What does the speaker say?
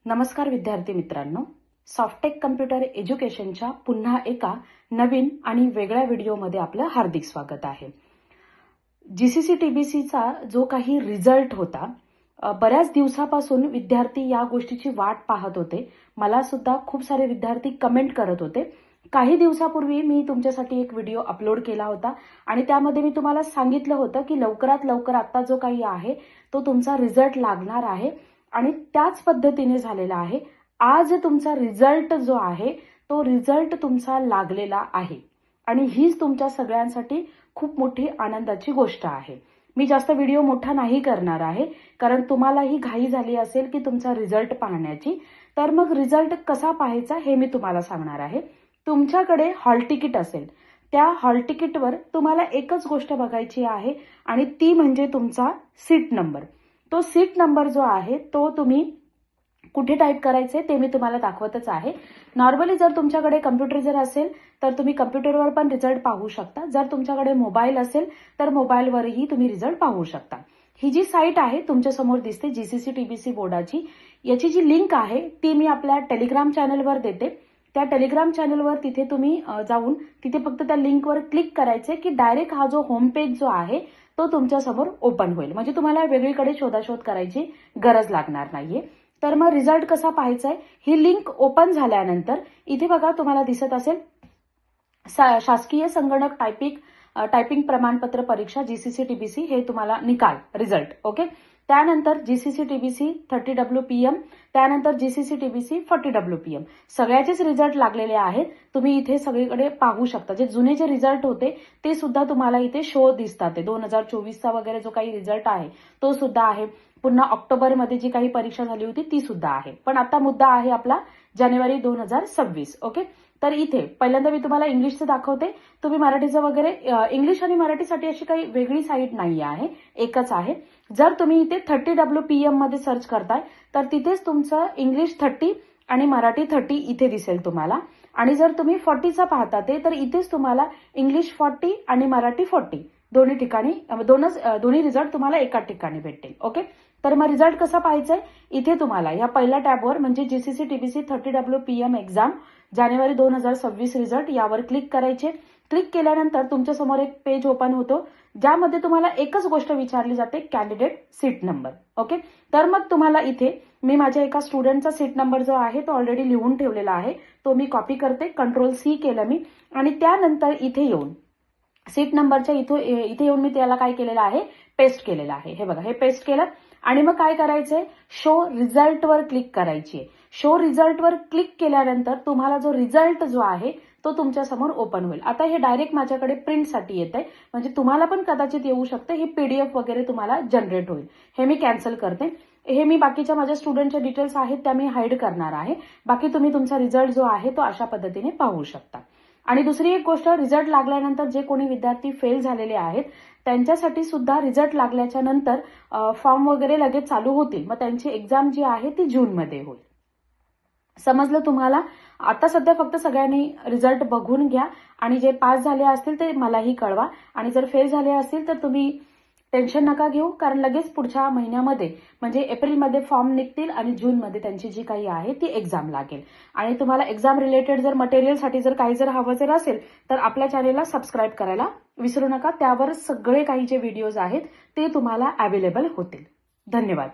नमस्कार विद्यार्थी मित्रांनो, सॉफ्टेक कम्प्युटर एज्युकेशनच्या पुन्हा एका नवीन आणि वेगळ्या व्हिडिओमध्ये आपलं हार्दिक स्वागत आहे. जीसीसी-टीबीसीचा जो काही रिझल्ट होता, बऱ्याच दिवसापासून विद्यार्थी या गोष्टीची वाट पाहत होते. मला सुद्धा खूप सारे विद्यार्थी कमेंट करत होते. काही दिवसापूर्वी मी तुमच्यासाठी एक व्हिडिओ अपलोड केला होता आणि त्यामध्ये मी तुम्हाला सांगितलं होतं की लवकरात लवकर आता जो काही आहे तो तुमचा रिझल्ट लागणार आहे आणि त्याच पद्धतीने झालेला आहे. आज तुमचा रिझल्ट जो आहे तो रिझल्ट तुमचा लागलेला आहे आणि हीच तुमच्या सगळ्यांसाठी खूप मोठी आनंदाची गोष्ट आहे. मी जास्त व्हिडिओ मोठा नाही करणार आहे कारण तुम्हालाही घाई झाली असेल की तुमचा रिझल्ट पाहण्याची. तर मग रिझल्ट कसा पाहायचा हे मी तुम्हाला सांगणार आहे. तुमच्याकडे हॉल तिकीट असेल, त्या हॉल तिकीटवर तुम्हाला एकच गोष्ट बघायची आहे आणि ती म्हणजे तुमचा सीट नंबर. तो सीट नंबर जो आहे तो तुम्ही कुठे टाईप करायचे ते मी तुम्हाला दाखवतच आहे. नॉर्मली जर तुमच्याकडे कम्प्युटर जर असेल तर तुम्ही कम्प्युटरवर पण रिझल्ट पाहू शकता. जर तुमच्याकडे मोबाईल असेल तर मोबाईलवरही तुम्ही रिझल्ट पाहू शकता. ही जी साईट आहे तुमच्यासमोर दिसते जीसीसी-टीबीसी बोर्डाची, याची जी लिंक आहे ती मी आपल्या टेलिग्राम चॅनलवर देते. त्या टेलिग्राम चॅनलवर तिथे तुम्ही जाऊन तिथे फक्त त्या लिंकवर क्लिक करायचे की डायरेक्ट हा जो होम पेज जो आहे तो तुमच्यासमोर ओपन होईल. म्हणजे तुम्हाला वेगळीकडे शोधाशोध करायची गरज लागणार नाहीये. तर मग रिझल्ट कसा पाहायचा आहे, ही लिंक ओपन झाल्यानंतर इथे बघा तुम्हाला दिसत असेल शासकीय संगणक टायपिंग प्रमाणपत्र परीक्षा जीसीसी-टीबीसी हे तुम्हाला निकाल रिझल्ट. ओके, त्यानंतर जीसीसी-टीबीसी 30WPM, त्यानंतर जीसीसी-टीबीसी 40WPM सगळ्याचेच रिझल्ट लागलेले आहेत. तुम्ही इथे सगळीकडे पाहू शकता. जे जुने जे रिझल्ट होते ते सुद्धा तुम्हाला इथे शो दिसतात. 2024चा वगैरे जो काही रिझल्ट आहे तो सुद्धा आहे. पुन्हा ऑक्टोबरमध्ये जी काही परीक्षा झाली होती ती सुद्धा आहे. पण आता मुद्दा आहे आपला जानेवारी 2026. ओके, तर इथे पहिल्यांदा मी तुम्हाला इंग्लिशचं दाखवते. तुम्ही मराठीचं वगैरे इंग्लिश आणि मराठीसाठी अशी काही वेगळी साईट नाही आहे, एकच आहे. जर तुम्ही इथे 30WPM मध्ये सर्च करताय तर तिथेच तुमचं इंग्लिश 30 आणि मराठी 30 इथे दिसेल तुम्हाला. आणि जर तुम्ही 40चा पाहता ते तर इथेच तुम्हाला इंग्लिश 40 आणि मराठी 40 दोन्ही ठिकाणी दोन्ही रिझल्ट तुम्हाला एकाच ठिकाणी भेटतील. ओके, तर मग रिझल्ट कसा पाहायचा आहे, इथे तुम्हाला या पहिल्या टॅबवर म्हणजे जीसीसी-टीबीसी 30WPM एक्झाम जानेवारी 2026 रिझल्ट यावर क्लिक करायचे. क्लिक केल्यानंतर तुमच्यासमोर एक पेज ओपन होतो ज्यामध्ये तुम्हाला एकच गोष्ट विचारली जाते, कॅन्डिडेट सीट नंबर. ओके, तर मग तुम्हाला इथे मी माझ्या एका स्टुडंटचा सीट नंबर जो आहे तो ऑलरेडी लिहून ठेवलेला आहे, तो मी कॉपी करते. Ctrl+C केलं मी आणि त्यानंतर इथे येऊन सीट नंबरच्या इथे येऊन मी त्याला काय केलेलं आहे, पेस्ट केलेलं आहे. हे बघा, हे पेस्ट केलं आणि मग काय करायचंय, शो रिझल्टवर क्लिक करायची. शो रिझल्टवर क्लिक केल्यानंतर तुम्हाला जो रिझल्ट जो आहे तो तुमच्या समोर ओपन होईल. आता हे डायरेक्ट माझ्याकडे प्रिंटसाठी येत आहे, म्हणजे तुम्हाला पण कदाचित येऊ शकते. हे पीडीएफ वगैरे तुम्हाला जनरेट होईल. हे मी कॅन्सल करते. हे मी बाकीच्या माझ्या स्टुडंटच्या डिटेल्स आहेत त्या मी हाईड करणार आहे. बाकी तुम्ही तुमचा रिझल्ट जो आहे तो अशा पद्धतीने पाहू शकता. आणि दुसरी एक गोष्ट, रिझल्ट लागल्यानंतर जे कोणी विद्यार्थी फेल झालेले आहेत त्यांच्यासाठी सुद्धा रिझल्ट लागल्याच्या नंतर फॉर्म वगैरे लगेच चालू होतील. मग त्यांची एक्झाम जी आहे ती जूनमध्ये होईल. समजलं तुम्हाला? आता सध्या फक्त सगळ्यांनी रिझल्ट बघून घ्या आणि जे पास झाले असतील ते मलाही कळवा आणि जर फेल झाले असतील तर तुम्ही टेन्शन नका घेऊ, कारण लगेच पुढच्या महिन्यामध्ये म्हणजे एप्रिलमध्ये फॉर्म निघतील आणि जूनमध्ये त्यांची जी काही आहे ती एक्झाम लागेल. आणि तुम्हाला एक्झाम रिलेटेड जर मटेरियलसाठी जर काही जर हवं जर असेल तर आपल्या चॅनेलला सबस्क्राईब करायला विसरू नका. त्यावर सगळे काही जे व्हिडिओज आहेत ते तुम्हाला अवेलेबल होतील. धन्यवाद.